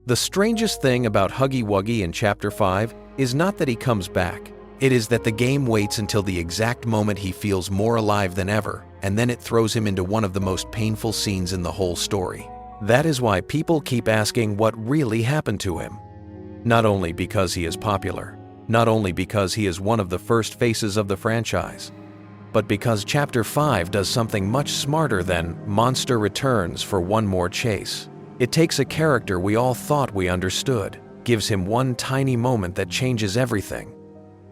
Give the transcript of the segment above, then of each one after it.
The strangest thing about Huggy Wuggy in Chapter 5 is not that he comes back. It is that the game waits until the exact moment he feels more alive than ever, and then it throws him into one of the most painful scenes in the whole story. That is why people keep asking what really happened to him. Not only because he is popular, not only because he is one of the first faces of the franchise, but because Chapter 5 does something much smarter than monster returns for one more chase. It takes a character we all thought we understood, gives him one tiny moment that changes everything,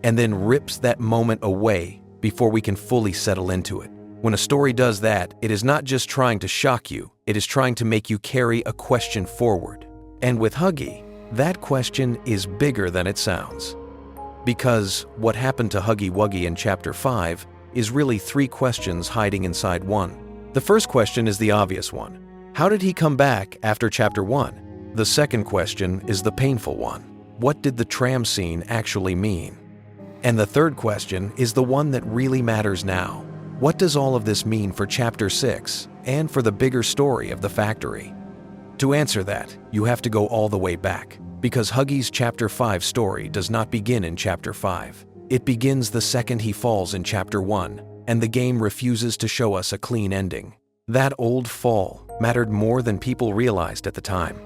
and then rips that moment away before we can fully settle into it. When a story does that, it is not just trying to shock you, it is trying to make you carry a question forward. And with Huggy, that question is bigger than it sounds. Because what happened to Huggy Wuggy in Chapter 5 is really 3 questions hiding inside one. The first question is the obvious one. How did he come back after Chapter 1? The second question is the painful one. What did the tram scene actually mean? And the third question is the one that really matters now. What does all of this mean for Chapter 6 and for the bigger story of the factory? To answer that, you have to go all the way back, because Huggy's Chapter 5 story does not begin in Chapter 5. It begins the second he falls in Chapter 1, and the game refuses to show us a clean ending. That old fall mattered more than people realized at the time.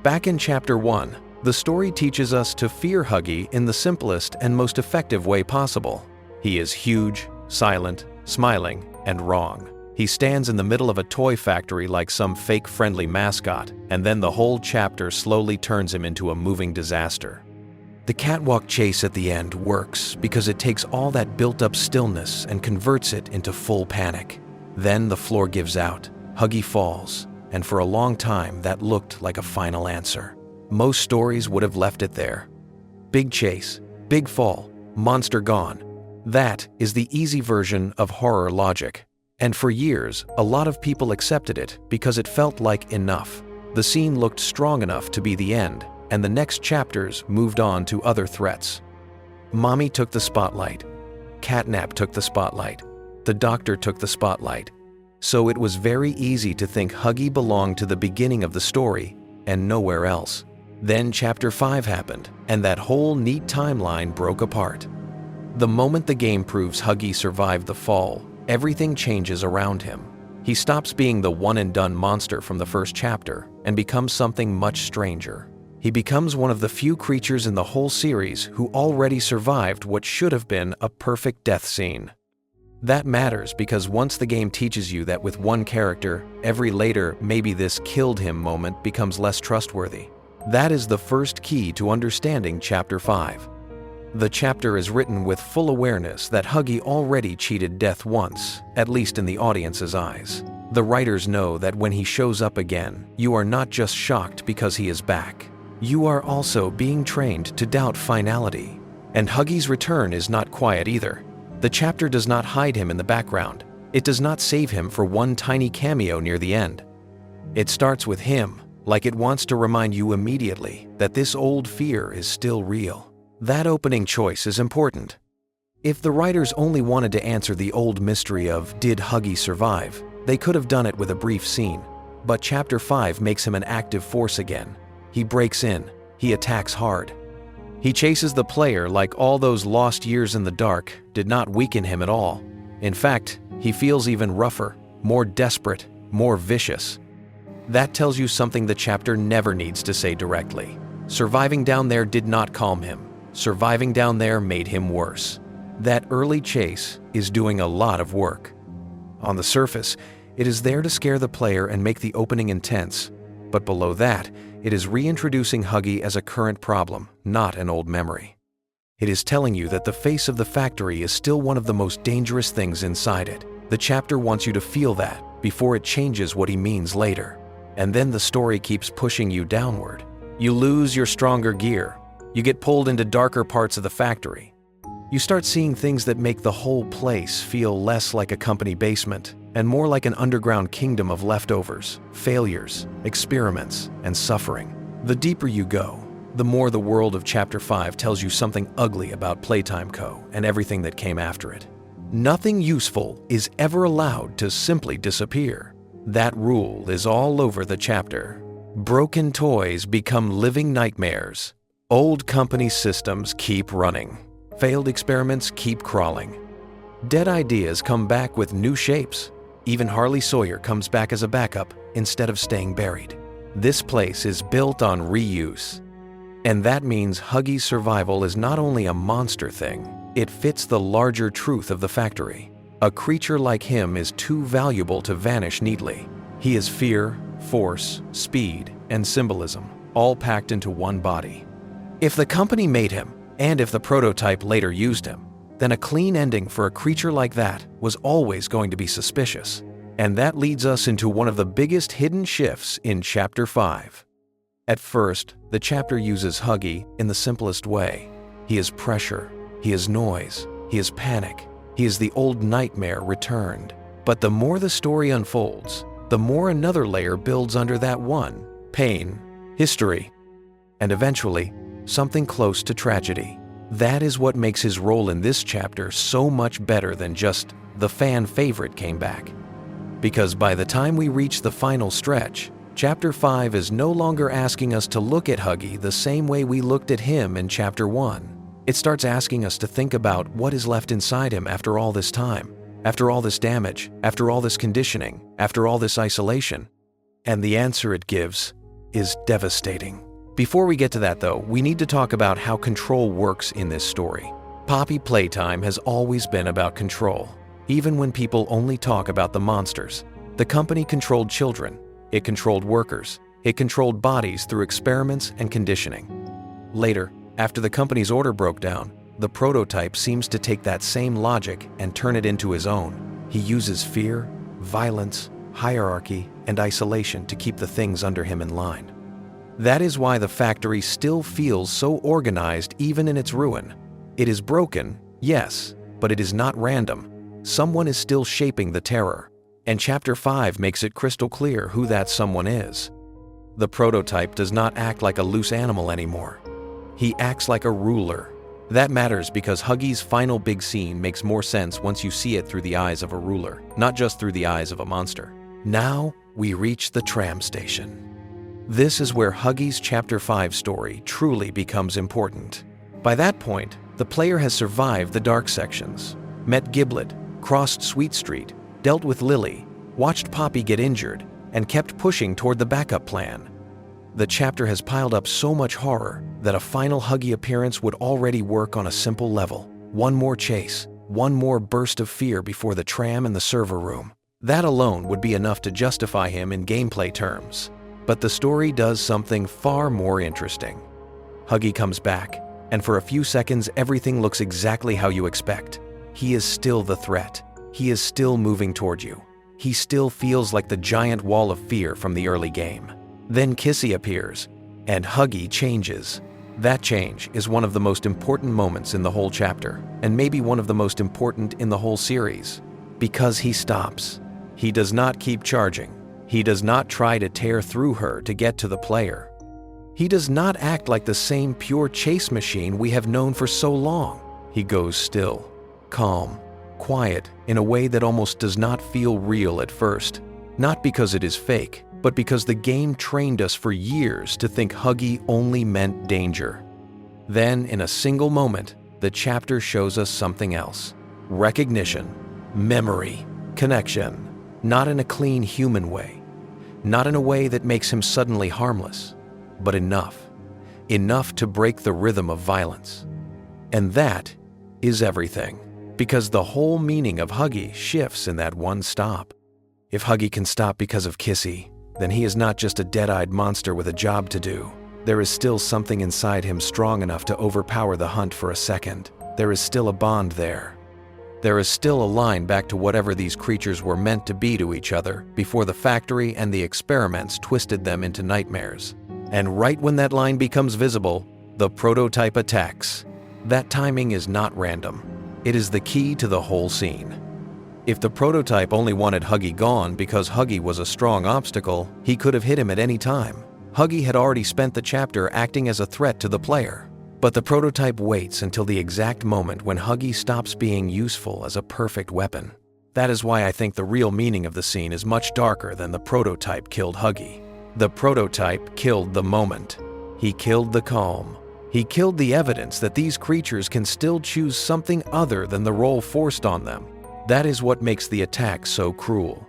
Back in Chapter 1, the story teaches us to fear Huggy in the simplest and most effective way possible. He is huge, silent, smiling, and wrong. He stands in the middle of a toy factory like some fake friendly mascot, and then the whole chapter slowly turns him into a moving disaster. The catwalk chase at the end works because it takes all that built-up stillness and converts it into full panic. Then the floor gives out, Huggy falls, and for a long time that looked like a final answer. Most stories would have left it there. Big chase, big fall, monster gone. That is the easy version of horror logic. And for years, a lot of people accepted it because it felt like enough. The scene looked strong enough to be the end, and the next chapters moved on to other threats. Mommy took the spotlight. Catnap took the spotlight. The doctor took the spotlight. So it was very easy to think Huggy belonged to the beginning of the story and nowhere else. Then Chapter 5 happened, and that whole neat timeline broke apart. The moment the game proves Huggy survived the fall, everything changes around him. He stops being the one-and-done monster from the first chapter and becomes something much stranger. He becomes one of the few creatures in the whole series who already survived what should have been a perfect death scene. That matters because once the game teaches you that with one character, every later maybe this killed him moment becomes less trustworthy. That is the first key to understanding Chapter 5. The chapter is written with full awareness that Huggy already cheated death once, at least in the audience's eyes. The writers know that when he shows up again, you are not just shocked because he is back. You are also being trained to doubt finality. And Huggy's return is not quiet either. The chapter does not hide him in the background. It does not save him for one tiny cameo near the end. It starts with him, like it wants to remind you immediately that this old fear is still real. That opening choice is important. If the writers only wanted to answer the old mystery of did Huggy survive, they could have done it with a brief scene. But Chapter 5 makes him an active force again. He breaks in. He attacks hard. He chases the player like all those lost years in the dark did not weaken him at all. In fact, he feels even rougher, more desperate, more vicious. That tells you something the chapter never needs to say directly. Surviving down there did not calm him. Surviving down there made him worse. That early chase is doing a lot of work. On the surface, it is there to scare the player and make the opening intense. But below that, it is reintroducing Huggy as a current problem, not an old memory. It is telling you that the face of the factory is still one of the most dangerous things inside it. The chapter wants you to feel that before it changes what he means later. And then the story keeps pushing you downward. You lose your stronger gear. You get pulled into darker parts of the factory. You start seeing things that make the whole place feel less like a company basement and more like an underground kingdom of leftovers, failures, experiments, and suffering. The deeper you go, the more the world of Chapter 5 tells you something ugly about Playtime Co. and everything that came after it. Nothing useful is ever allowed to simply disappear. That rule is all over the chapter. Broken toys become living nightmares. Old company systems keep running. Failed experiments keep crawling. Dead ideas come back with new shapes. Even Harley Sawyer comes back as a backup instead of staying buried. This place is built on reuse. And that means Huggy's survival is not only a monster thing, it fits the larger truth of the factory. A creature like him is too valuable to vanish neatly. He is fear, force, speed, and symbolism, all packed into one body. If the company made him, and if the prototype later used him, then a clean ending for a creature like that was always going to be suspicious. And that leads us into one of the biggest hidden shifts in Chapter 5. At first, the chapter uses Huggy in the simplest way. He is pressure, he is noise, he is panic, he is the old nightmare returned. But the more the story unfolds, the more another layer builds under that one: pain, history, and eventually, something close to tragedy. That is what makes his role in this chapter so much better than just the fan favorite came back. Because by the time we reach the final stretch, Chapter 5 is no longer asking us to look at Huggy the same way we looked at him in Chapter 1. It starts asking us to think about what is left inside him after all this time, after all this damage, after all this conditioning, after all this isolation. And the answer it gives is devastating. Before we get to that though, we need to talk about how control works in this story. Poppy Playtime has always been about control. Even when people only talk about the monsters, the company controlled children, it controlled workers, it controlled bodies through experiments and conditioning. Later, after the company's order broke down, the prototype seems to take that same logic and turn it into his own. He uses fear, violence, hierarchy, and isolation to keep the things under him in line. That is why the factory still feels so organized even in its ruin. It is broken, yes, but it is not random. Someone is still shaping the terror, and Chapter 5 makes it crystal clear who that someone is. The prototype does not act like a loose animal anymore. He acts like a ruler. That matters because Huggy's final big scene makes more sense once you see it through the eyes of a ruler, not just through the eyes of a monster. Now, we reach the tram station. This is where Huggy's Chapter 5 story truly becomes important. By that point, the player has survived the dark sections, met Giblet, crossed Sweet Street, dealt with Lily, watched Poppy get injured, and kept pushing toward the backup plan. The chapter has piled up so much horror that a final Huggy appearance would already work on a simple level. One more chase, one more burst of fear before the tram and the server room. That alone would be enough to justify him in gameplay terms. But the story does something far more interesting. Huggy comes back, and for a few seconds everything looks exactly how you expect. He is still the threat. He is still moving toward you. He still feels like the giant wall of fear from the early game. Then Kissy appears, and Huggy changes. That change is one of the most important moments in the whole chapter, and maybe one of the most important in the whole series. Because he stops. He does not keep charging. He does not try to tear through her to get to the player. He does not act like the same pure chase machine we have known for so long. He goes still, calm, quiet in a way that almost does not feel real at first. Not because it is fake, but because the game trained us for years to think Huggy only meant danger. Then, in a single moment, the chapter shows us something else. Recognition, memory, connection. Not in a clean human way, not in a way that makes him suddenly harmless, but enough to break the rhythm of violence. And that is everything, because the whole meaning of Huggy shifts in that one stop. If Huggy can stop because of Kissy, then he is not just a dead-eyed monster with a job to do. There is still something inside him strong enough to overpower the hunt for a second. There is still a bond there. There is still a line back to whatever these creatures were meant to be to each other before the factory and the experiments twisted them into nightmares. And right when that line becomes visible, the prototype attacks. That timing is not random. It is the key to the whole scene. If the prototype only wanted Huggy gone because Huggy was a strong obstacle, he could have hit him at any time. Huggy had already spent the chapter acting as a threat to the player. But the prototype waits until the exact moment when Huggy stops being useful as a perfect weapon. That is why I think the real meaning of the scene is much darker than the prototype killed Huggy. The prototype killed the moment. He killed the calm. He killed the evidence that these creatures can still choose something other than the role forced on them. That is what makes the attack so cruel.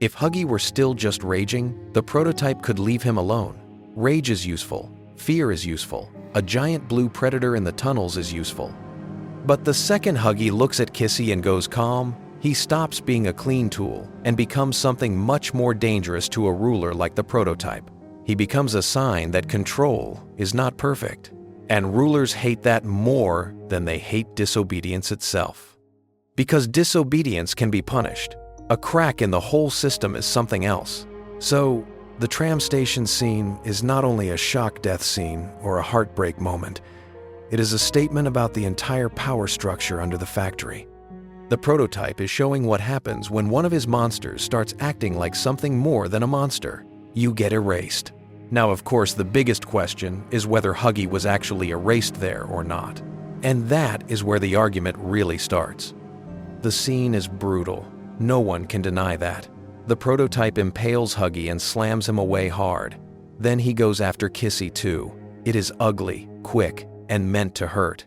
If Huggy were still just raging, the prototype could leave him alone. Rage is useful. Fear is useful. A giant blue predator in the tunnels is useful. But the second Huggy looks at Kissy and goes calm, he stops being a clean tool and becomes something much more dangerous to a ruler like the prototype. He becomes a sign that control is not perfect. And rulers hate that more than they hate disobedience itself. Because disobedience can be punished. A crack in the whole system is something else. So, the tram station scene is not only a shock death scene or a heartbreak moment, it is a statement about the entire power structure under the factory. The prototype is showing what happens when one of his monsters starts acting like something more than a monster. You get erased. Now, of course, the biggest question is whether Huggy was actually erased there or not. And that is where the argument really starts. The scene is brutal. No one can deny that. The prototype impales Huggy and slams him away hard. Then he goes after Kissy too. It is ugly, quick, and meant to hurt.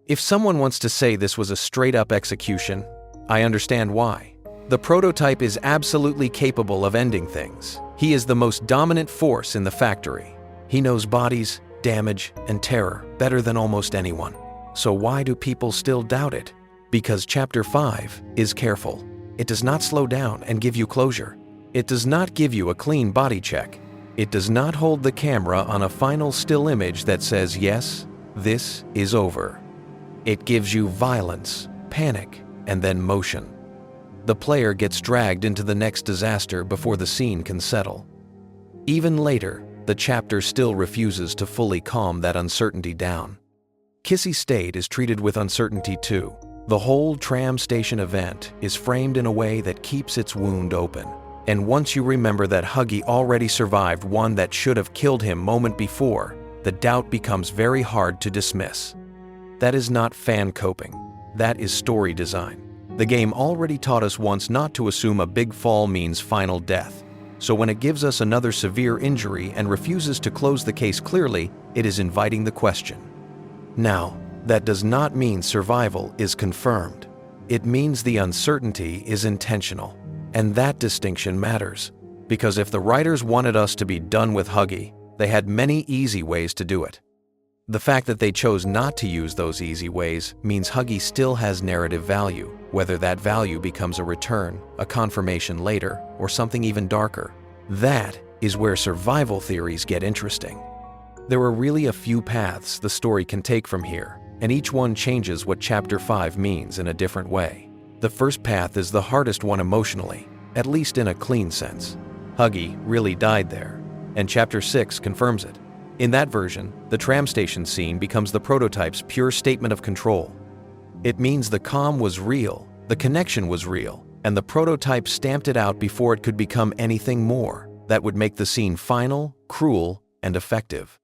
If someone wants to say this was a straight-up execution, I understand why. The prototype is absolutely capable of ending things. He is the most dominant force in the factory. He knows bodies, damage, and terror better than almost anyone. So why do people still doubt it? Because Chapter 5 is careful. It does not slow down and give you closure. It does not give you a clean body check. It does not hold the camera on a final still image that says, yes, this is over. It gives you violence, panic, and then motion. The player gets dragged into the next disaster before the scene can settle. Even later, the chapter still refuses to fully calm that uncertainty down. Kissy State is treated with uncertainty too. The whole tram station event is framed in a way that keeps its wound open. And once you remember that Huggy already survived one that should have killed him moment before, the doubt becomes very hard to dismiss. That is not fan coping. That is story design. The game already taught us once not to assume a big fall means final death. So when it gives us another severe injury and refuses to close the case clearly, it is inviting the question. Now, that does not mean survival is confirmed. It means the uncertainty is intentional. And that distinction matters. Because if the writers wanted us to be done with Huggy, they had many easy ways to do it. The fact that they chose not to use those easy ways means Huggy still has narrative value, whether that value becomes a return, a confirmation later, or something even darker. That is where survival theories get interesting. There are really a few paths the story can take from here, and each one changes what Chapter 5 means in a different way. The first path is the hardest one emotionally, at least in a clean sense. Huggy really died there, and Chapter 6 confirms it. In that version, the tram station scene becomes the prototype's pure statement of control. It means the calm was real, the connection was real, and the prototype stamped it out before it could become anything more that would make the scene final, cruel, and effective.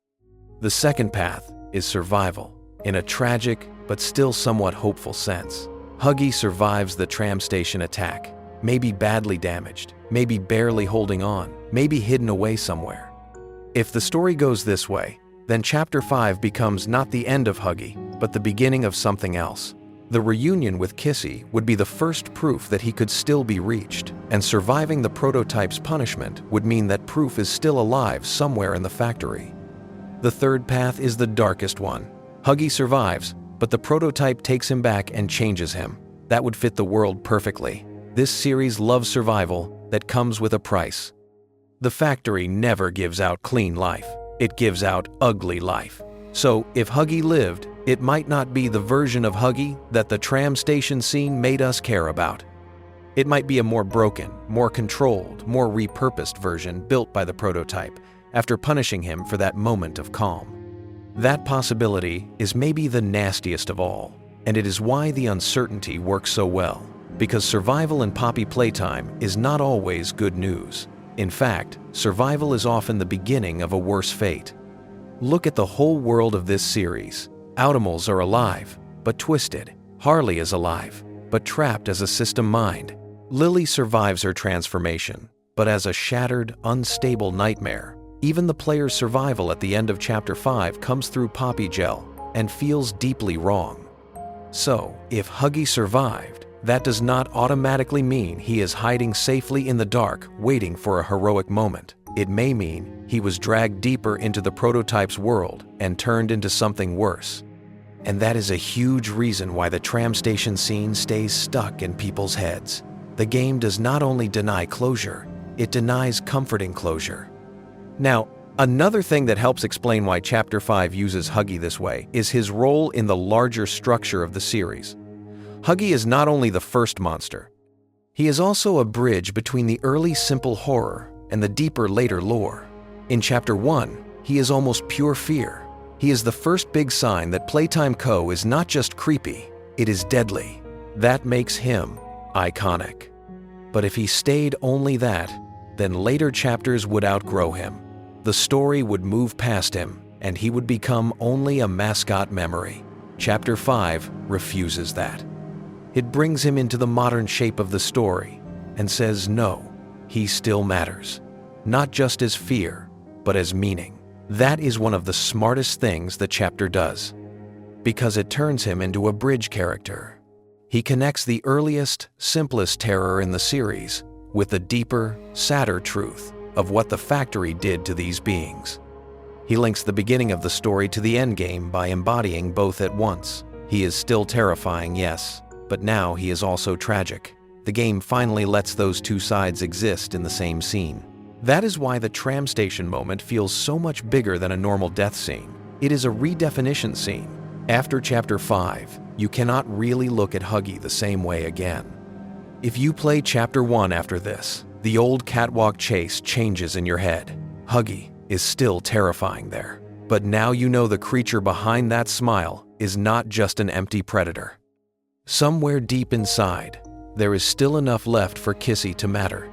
The second path is survival, in a tragic but still somewhat hopeful sense. Huggy survives the tram station attack, maybe badly damaged, maybe barely holding on, maybe hidden away somewhere. If the story goes this way, then Chapter 5 becomes not the end of Huggy, but the beginning of something else. The reunion with Kissy would be the first proof that he could still be reached, and surviving the prototype's punishment would mean that proof is still alive somewhere in the factory. The third path is the darkest one. Huggy survives, but the prototype takes him back and changes him. That would fit the world perfectly. This series loves survival that comes with a price. The factory never gives out clean life. It gives out ugly life. So, if Huggy lived, it might not be the version of Huggy that the tram station scene made us care about. It might be a more broken, more controlled, more repurposed version built by the prototype after punishing him for that moment of calm. That possibility is maybe the nastiest of all, and it is why the uncertainty works so well, because survival in Poppy Playtime is not always good news. In fact, survival is often the beginning of a worse fate. Look at the whole world of this series. Automals are alive, but twisted. Harley is alive, but trapped as a system mind. Lily survives her transformation, but as a shattered, unstable nightmare. Even the player's survival at the end of Chapter 5 comes through Poppy Gel and feels deeply wrong. So, if Huggy survived, that does not automatically mean he is hiding safely in the dark, waiting for a heroic moment. It may mean he was dragged deeper into the prototype's world and turned into something worse. And that is a huge reason why the tram station scene stays stuck in people's heads. The game does not only deny closure, it denies comforting closure. Now, another thing that helps explain why Chapter 5 uses Huggy this way is his role in the larger structure of the series. Huggy is not only the first monster, he is also a bridge between the early simple horror and the deeper later lore. In Chapter 1, he is almost pure fear. He is the first big sign that Playtime Co. is not just creepy, it is deadly. That makes him iconic. But if he stayed only that, then later chapters would outgrow him. The story would move past him, and he would become only a mascot memory. Chapter 5 refuses that. It brings him into the modern shape of the story and says no, he still matters. Not just as fear, but as meaning. That is one of the smartest things the chapter does, because it turns him into a bridge character. He connects the earliest, simplest terror in the series with the deeper, sadder truth of what the factory did to these beings. He links the beginning of the story to the endgame by embodying both at once. He is still terrifying, yes, but now he is also tragic. The game finally lets those two sides exist in the same scene. That is why the tram station moment feels so much bigger than a normal death scene. It is a redefinition scene. After Chapter 5, you cannot really look at Huggy the same way again. If you play Chapter 1 after this, the old catwalk chase changes in your head. Huggy is still terrifying there. But now you know the creature behind that smile is not just an empty predator. Somewhere deep inside, there is still enough left for Kissy to matter.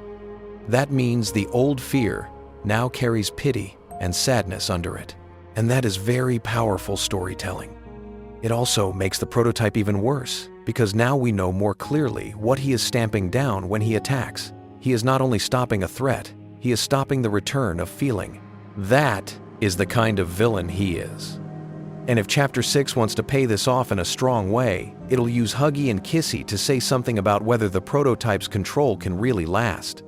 That means the old fear now carries pity and sadness under it. And that is very powerful storytelling. It also makes the prototype even worse, because now we know more clearly what he is stamping down when he attacks. He is not only stopping a threat, he is stopping the return of feeling. That is the kind of villain he is. And if Chapter 6 wants to pay this off in a strong way, it'll use Huggy and Kissy to say something about whether the prototype's control can really last.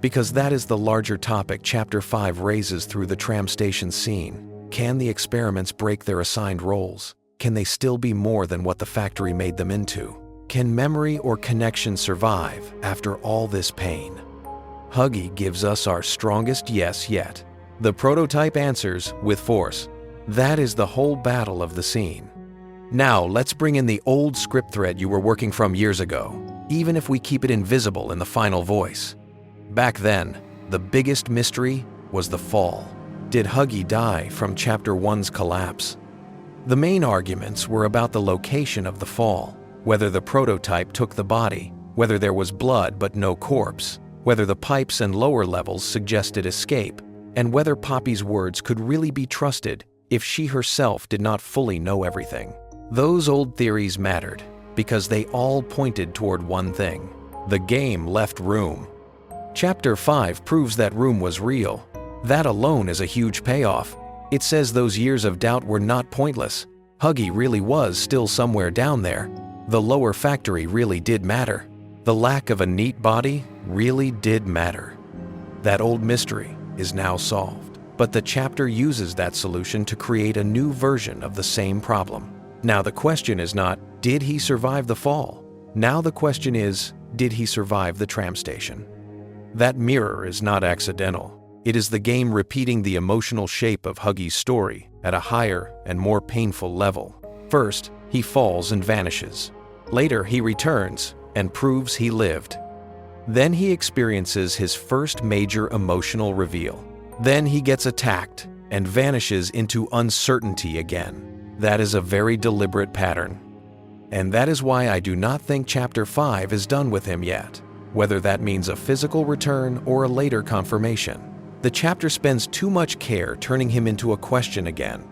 Because that is the larger topic Chapter 5 raises through the tram station scene. Can the experiments break their assigned roles? Can they still be more than what the factory made them into? Can memory or connection survive after all this pain? Huggy gives us our strongest yes yet. The prototype answers with force. That is the whole battle of the scene. Now let's bring in the old script thread you were working from years ago, even if we keep it invisible in the final voice. Back then, the biggest mystery was the fall. Did Huggy die from Chapter 1's collapse? The main arguments were about the location of the fall, whether the prototype took the body, whether there was blood but no corpse, whether the pipes and lower levels suggested escape, and whether Poppy's words could really be trusted if she herself did not fully know everything. Those old theories mattered because they all pointed toward one thing. The game left room. Chapter 5 proves that room was real. That alone is a huge payoff. It says those years of doubt were not pointless. Huggy really was still somewhere down there. The lower factory really did matter. The lack of a neat body really did matter. That old mystery is now solved. But the chapter uses that solution to create a new version of the same problem. Now the question is not, did he survive the fall? Now the question is, did he survive the tram station? That mirror is not accidental. It is the game repeating the emotional shape of Huggy's story at a higher and more painful level. First, he falls and vanishes. Later, he returns and proves he lived. Then he experiences his first major emotional reveal. Then he gets attacked and vanishes into uncertainty again. That is a very deliberate pattern. And that is why I do not think Chapter 5 is done with him yet, whether that means a physical return or a later confirmation. The chapter spends too much care turning him into a question again.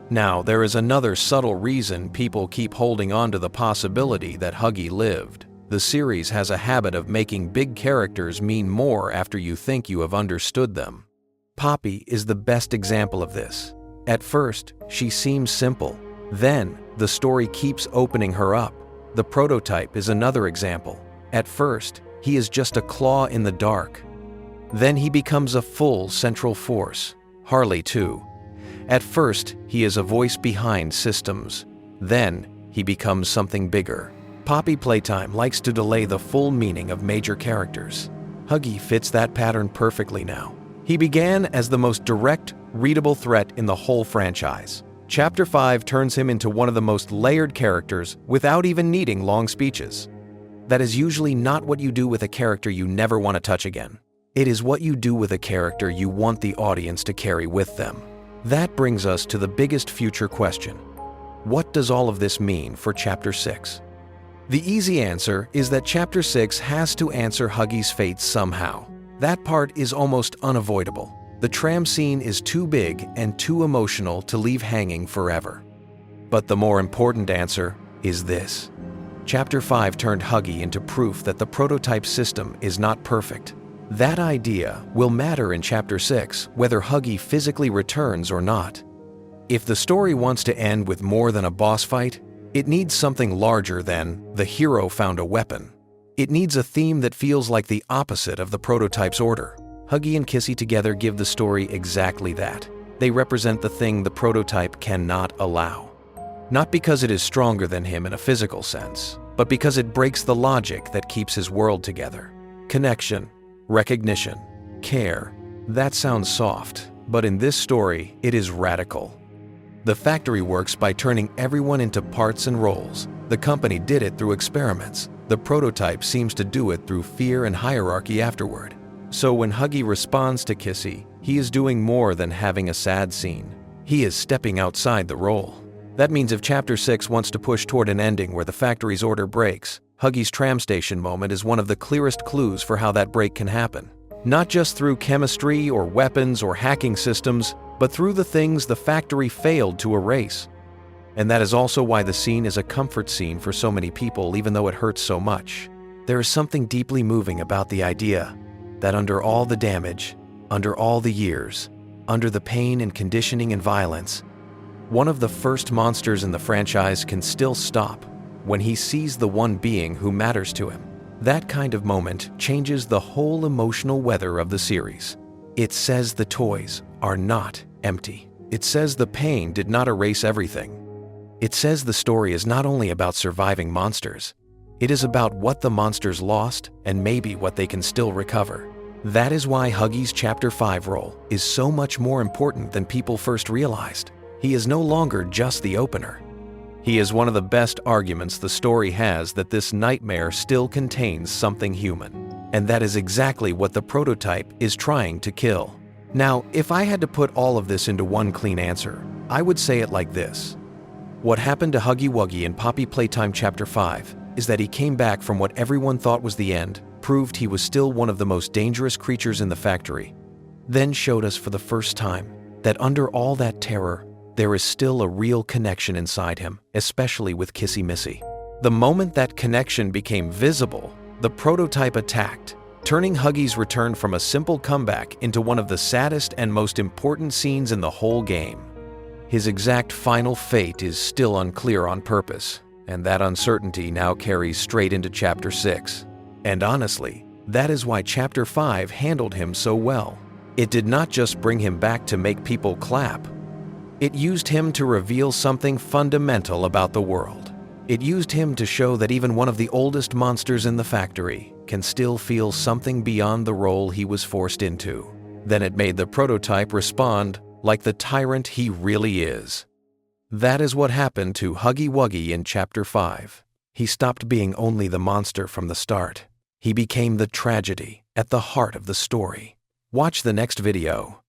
Now, there is another subtle reason people keep holding on to the possibility that Huggy lived. The series has a habit of making big characters mean more after you think you have understood them. Poppy is the best example of this. At first, she seems simple. Then, the story keeps opening her up. The prototype is another example. At first, he is just a claw in the dark. Then he becomes a full central force. Harley too. At first, he is a voice behind systems. Then, he becomes something bigger. Poppy Playtime likes to delay the full meaning of major characters. Huggy fits that pattern perfectly now. He began as the most direct, readable threat in the whole franchise. Chapter 5 turns him into one of the most layered characters without even needing long speeches. That is usually not what you do with a character you never want to touch again. It is what you do with a character you want the audience to carry with them. That brings us to the biggest future question. What does all of this mean for Chapter 6? The easy answer is that Chapter 6 has to answer Huggy's fate somehow. That part is almost unavoidable. The tram scene is too big and too emotional to leave hanging forever. But the more important answer is this. Chapter 5 turned Huggy into proof that the prototype system is not perfect. That idea will matter in Chapter 6 whether Huggy physically returns or not. If the story wants to end with more than a boss fight, it needs something larger than the hero found a weapon. It needs a theme that feels like the opposite of the prototype's order. Huggy and Kissy together give the story exactly that. They represent the thing the prototype cannot allow. Not because it is stronger than him in a physical sense, but because it breaks the logic that keeps his world together. Connection, recognition, care. That sounds soft, but in this story, it is radical. The factory works by turning everyone into parts and roles. The company did it through experiments. The prototype seems to do it through fear and hierarchy afterward. So when Huggy responds to Kissy, he is doing more than having a sad scene. He is stepping outside the role. That means if Chapter 6 wants to push toward an ending where the factory's order breaks, Huggy's tram station moment is one of the clearest clues for how that break can happen. Not just through chemistry or weapons or hacking systems, but through the things the factory failed to erase. And that is also why the scene is a comfort scene for so many people, even though it hurts so much. There is something deeply moving about the idea that under all the damage, under all the years, under the pain and conditioning and violence, one of the first monsters in the franchise can still stop when he sees the one being who matters to him. That kind of moment changes the whole emotional weather of the series. It says the toys are not empty. It says the pain did not erase everything. It says the story is not only about surviving monsters, it is about what the monsters lost and maybe what they can still recover. That is why Huggy's Chapter 5 role is so much more important than people first realized. He is no longer just the opener. He is one of the best arguments the story has that this nightmare still contains something human. And that is exactly what the prototype is trying to kill. Now, if I had to put all of this into one clean answer, I would say it like this. What happened to Huggy Wuggy in Poppy Playtime Chapter 5 is that he came back from what everyone thought was the end, proved he was still one of the most dangerous creatures in the factory, then showed us for the first time that under all that terror, there is still a real connection inside him, especially with Kissy Missy. The moment that connection became visible, the prototype attacked, turning Huggy's return from a simple comeback into one of the saddest and most important scenes in the whole game. His exact final fate is still unclear on purpose, and that uncertainty now carries straight into Chapter 6. And honestly, that is why Chapter 5 handled him so well. It did not just bring him back to make people clap. It used him to reveal something fundamental about the world. It used him to show that even one of the oldest monsters in the factory can still feel something beyond the role he was forced into. Then it made the prototype respond like the tyrant he really is. That is what happened to Huggy Wuggy in Chapter 5. He stopped being only the monster from the start. He became the tragedy at the heart of the story. Watch the next video